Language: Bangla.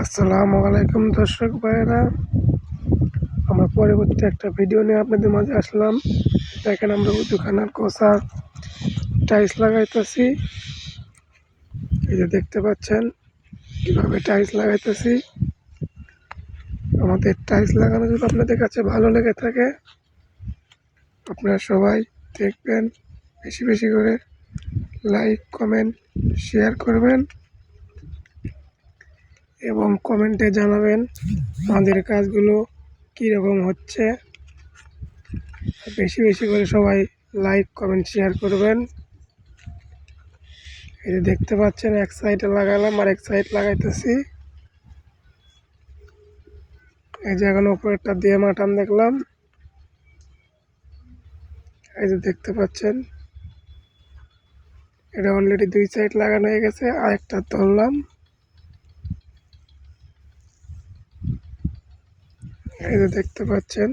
আসসালামু আলাইকুম দর্শক ভাইয়েরা, আমরা পরবর্তী একটা ভিডিও নিয়ে আপনাদের মাঝে আসলাম। দেখেন আমরা উজুখানার কোসা টাইলস লাগাইতেছি। এই যে দেখতে পাচ্ছেন কিভাবে টাইলস লাগাইতেছি। আমাদের টাইলস লাগানো যদি আপনাদের কাছে ভালো লেগে থাকে, আপনারা সবাই দেখবেন, বেশি বেশি করে লাইক কমেন্ট শেয়ার করবেন এবং কমেন্টে জানাবেন আমাদের কাজগুলো কীরকম হচ্ছে। বেশি বেশি করে সবাই লাইক কমেন্ট শেয়ার করবেন। এই যে দেখতে পাচ্ছেন এক সাইডে লাগালাম আর এক সাইড লাগাইতেছি। এই যে এখন উপরেরটা দিয়ে মাটান দেখলাম। এই যে দেখতে পাচ্ছেন এটা অলরেডি দুই সাইড লাগানো হয়ে গেছে, আর একটা ধরলাম। এই যে দেখতে পাচ্ছেন